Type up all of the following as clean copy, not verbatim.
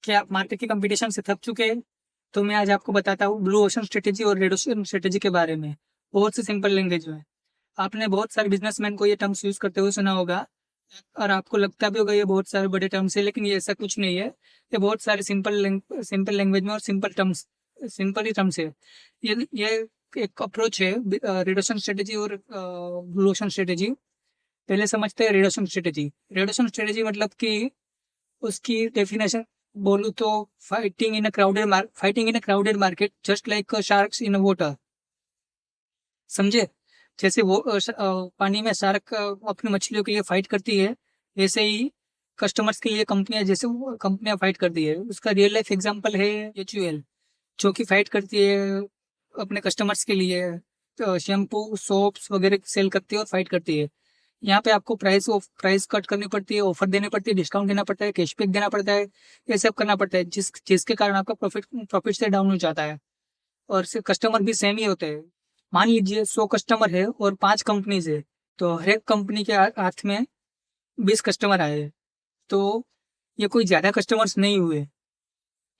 क्या आप मार्केट के कंपटीशन से थक चुके हैं? तो मैं आज आपको बताता हूँ ब्लू ओशन स्ट्रेटेजी और रेड ओशन स्ट्रेटेजी के बारे में। बहुत सी सिंपल लैंग्वेज में। आपने बहुत सारे बिजनेसमैन को ये टर्म्स यूज करते हुए सुना होगा और आपको लगता भी होगा ये बहुत सारे बड़े टर्म्स है, लेकिन ये ऐसा कुछ नहीं है। ये बहुत सारे सिंपल लैंग्वेज में और सिंपल ही टर्म्स है। ये एक अप्रोच है रेड ओशन स्ट्रेटेजी और ब्लू ओशन स्ट्रेटेजी। पहले समझते हैं red ocean strategy. Red ocean strategy मतलब कि उसकी डेफिनेशन बोलूँ तो fighting in a crowded market just like sharks in water. समझे? जैसे वो पानी में शार्क अपनी मछलियों के लिए फाइट करती है, वैसे ही कस्टमर्स के लिए कंपनियां फाइट करती है। उसका रियल लाइफ एग्जांपल है HUL, जो कि फाइट करती है अपने कस्टमर्स के लिए। शैम्पू सोप्स वगैरह सेल करती है और फाइट करती है। यहाँ पे आपको प्राइस कट करनी पड़ती है, ऑफर देने पड़ती है, डिस्काउंट देना पड़ता है, कैशबैक देना पड़ता है। ये सब करना पड़ता है जिसके कारण आपका प्रॉफिट से डाउन हो जाता है। और सिर्फ कस्टमर भी सेम ही होते हैं। मान लीजिए 100 कस्टमर है और 5 कंपनीज है, तो हर एक कंपनी के हाथ में 20 कस्टमर आए, तो ये कोई ज्यादा कस्टमर्स नहीं हुए।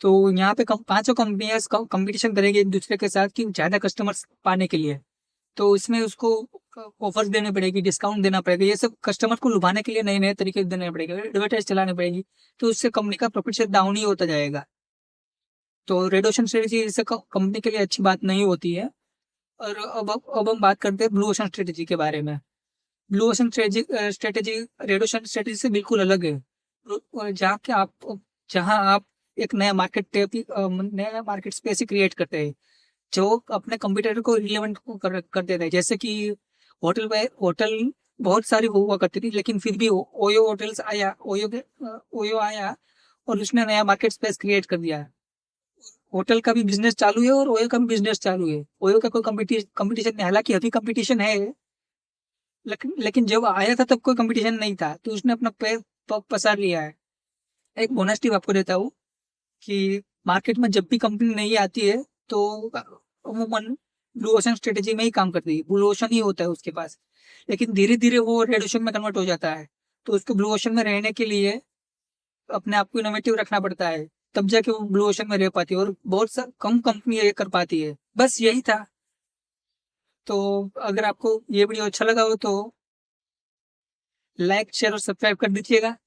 तो यहाँ पे पांचों कंपनियां कंपटीशन करेंगी एक दूसरे के साथ कि ज्यादा कस्टमर्स पाने के लिए। तो इसमें उसको ऑफर्स देने पड़ेगी, डिस्काउंट देना पड़ेगा, ये सब कस्टमर को लुभाने के लिए नए नए तरीके देने पड़ेगा, एडवर्टाइज चलानी पड़ेगी। तो उससे कंपनी का प्रॉफिट से डाउन ही होता जाएगा। तो रेड ओशन स्ट्रेटेजी इससे कंपनी के लिए अच्छी बात नहीं होती है। और अब हम बात करते हैं ब्लू ओशन स्ट्रेटेजी के बारे में। Blue ocean strategy red ocean strategy से बिल्कुल अलग है। और जहाँ आप एक नया मार्केट स्पेस ही क्रिएट करते हैं, जो अपने कंप्यूटर को रिलेवेंट कर देता है। जैसे कि होटल बहुत सारी हुआ करती थी, लेकिन फिर भी ओयो होटल्स आया, ओयो आया और उसने नया मार्केट स्पेस क्रिएट कर दिया। होटल का भी बिजनेस चालू है और ओयो का भी बिजनेस चालू है। ओयो का कोई कंपटीशन नहीं, हालांकि अभी कंपटीशन है, लेकिन जब आया था तब कोई कंपटीशन नहीं था, तो उसने अपना पैर पसार लिया है। एक बोनस टिप आपको देता हूँ कि मार्केट में जब भी कंपनी नहीं आती है, तो अमूमन ब्लू ओशन स्ट्रेटेजी में ही काम करती है, ब्लू ओशन ही होता है उसके पास। लेकिन धीरे धीरे वो रेड ओशन में कन्वर्ट हो जाता है। तो उसको ब्लू ओशन में रहने के लिए अपने आप को इनोवेटिव रखना पड़ता है, तब जाके वो ब्लू ओशन में रह पाती है। और बहुत सा कम कंपनी ये कर पाती है। बस यही था। तो अगर आपको ये वीडियो अच्छा लगा हो तो लाइक शेयर और सब्सक्राइब कर दीजिएगा।